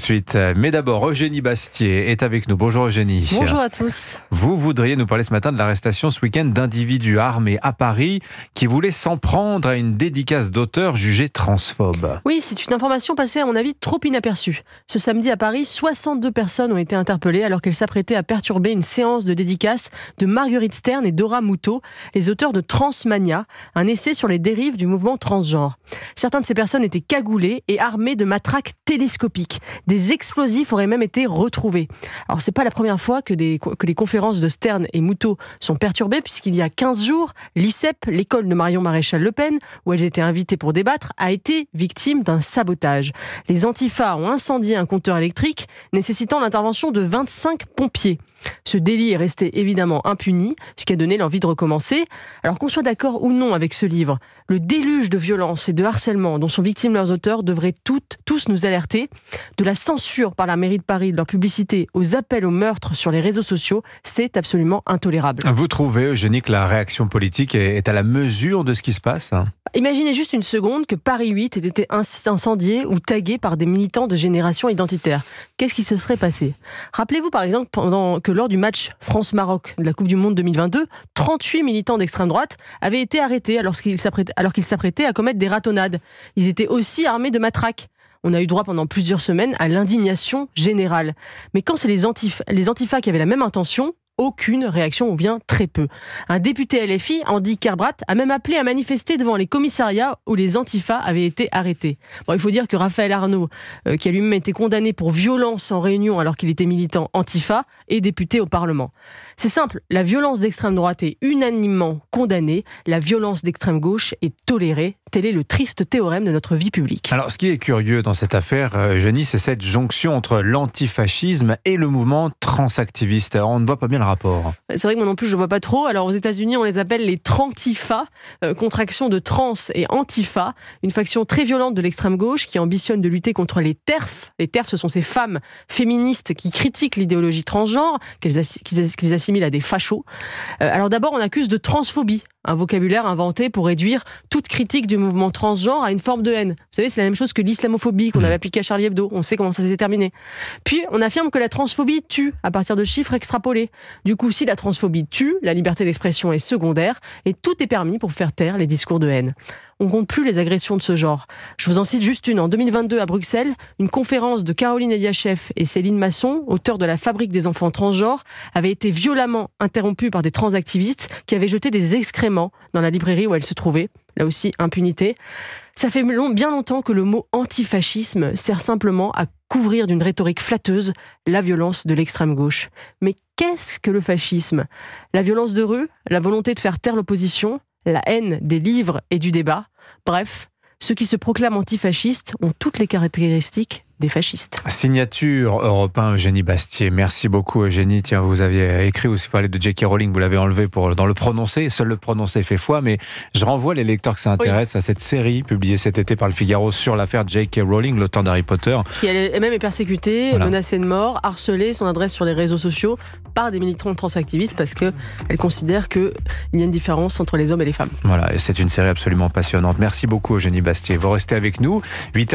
suite. Mais d'abord, Eugénie Bastier est avec nous. Bonjour Eugénie. Bonjour à tous. Vous voudriez nous parler ce matin de l'arrestation ce week-end d'individus armés à Paris qui voulaient s'en prendre à une dédicace d'auteurs jugés transphobes. Oui, c'est une information passée à mon avis trop inaperçue. Ce samedi à Paris, 62 personnes ont été interpellées alors qu'elles s'apprêtaient à perturber une séance de dédicace de Marguerite Stern et Dora Muto, les auteurs de Transmania, un essai sur les dérives du mouvement transgenre. Certaines de ces personnes étaient cagoulées et armées de matraques télescopiques. Des explosifs auraient même été retrouvés. Alors c'est pas la première fois que les conférences de Stern et Muto sont perturbées, puisqu'il y a 15 jours, l'ICEP, l'école de Marion Maréchal Le Pen, où elles étaient invitées pour débattre, a été victime d'un sabotage. Les Antifa ont incendié un compteur électrique, nécessitant l'intervention de 25 pompiers. Ce délit est resté évidemment impuni, ce qui a donné l'envie de recommencer. Alors qu'on soit d'accord ou non avec ce livre, le déluge de violence et de harcèlement dont sont victimes leurs auteurs devrait tous nous alerter. De la censure par la mairie de Paris de leur publicité aux appels au meurtre sur les réseaux sociaux, c'est absolument intolérable. Vous trouvez, Eugénie, que la réaction politique est à la mesure de ce qui se passe ? Imaginez juste une seconde que Paris 8 ait été incendié ou tagué par des militants de génération identitaire. Qu'est-ce qui se serait passé ? Rappelez-vous par exemple que lors du match France-Maroc de la Coupe du Monde 2022, 38 militants d'extrême droite avaient été arrêtés alors qu'ils s'apprêtaient à commettre des ratonnades. Ils étaient aussi armés de matraques. On a eu droit pendant plusieurs semaines à l'indignation générale. Mais quand c'est les Antifa qui avaient la même intention, aucune réaction ou bien très peu. Un député LFI, Andy Kerbrat, a même appelé à manifester devant les commissariats où les Antifa avaient été arrêtés. Bon, il faut dire que Raphaël Arnaud, qui a lui-même été condamné pour violence en réunion alors qu'il était militant Antifa, est député au Parlement. C'est simple, la violence d'extrême droite est unanimement condamnée, la violence d'extrême gauche est tolérée. Tel est le triste théorème de notre vie publique. Alors, ce qui est curieux dans cette affaire, Eugénie, c'est cette jonction entre l'antifascisme et le mouvement transactiviste. Alors, on ne voit pas bien le rapport. C'est vrai que moi non plus, je ne vois pas trop. Alors, aux États-Unis, on les appelle les Trantifa, contraction de trans et antifa, une faction très violente de l'extrême gauche qui ambitionne de lutter contre les TERF. Les TERF, ce sont ces femmes féministes qui critiquent l'idéologie transgenre, qu'ils assimilent à des fachos. Alors d'abord, on accuse de transphobie, un vocabulaire inventé pour réduire toute critique du mouvement transgenre à une forme de haine. Vous savez, c'est la même chose que l'islamophobie qu'on avait appliquée à Charlie Hebdo. On sait comment ça s'est terminé. Puis, on affirme que la transphobie tue à partir de chiffres extrapolés. Du coup, si la transphobie tue, la liberté d'expression est secondaire et tout est permis pour faire taire les discours de haine. On compte plus les agressions de ce genre. Je vous en cite juste une. En 2022, à Bruxelles, une conférence de Caroline Eliachev et Céline Masson, auteurs de La Fabrique des enfants transgenres, avait été violemment interrompue par des transactivistes qui avaient jeté des excréments dans la librairie où elles se trouvaient. Là aussi, impunité. Ça fait bien longtemps que le mot antifascisme sert simplement à couvrir d'une rhétorique flatteuse la violence de l'extrême gauche. Mais qu'est-ce que le fascisme ? La violence de rue, la volonté de faire taire l'opposition, la haine des livres et du débat. Bref, ceux qui se proclament antifascistes ont toutes les caractéristiques des fascistes. Signature Europe 1, Eugénie Bastier. Merci beaucoup Eugénie. Tiens, vous aviez écrit aussi parler de J.K. Rowling, vous l'avez enlevé dans le prononcé. Seul le prononcé fait foi, mais je renvoie les lecteurs que ça intéresse à cette série publiée cet été par le Figaro sur l'affaire J.K. Rowling, l'auteur d'Harry Potter. Qui elle-même est persécutée, menacée de mort, harcelée, son adresse sur les réseaux sociaux par des militants transactivistes parce qu'elle considère qu'il y a une différence entre les hommes et les femmes. Voilà, et c'est une série absolument passionnante. Merci beaucoup Eugénie Bastier. Vous restez avec nous. 8h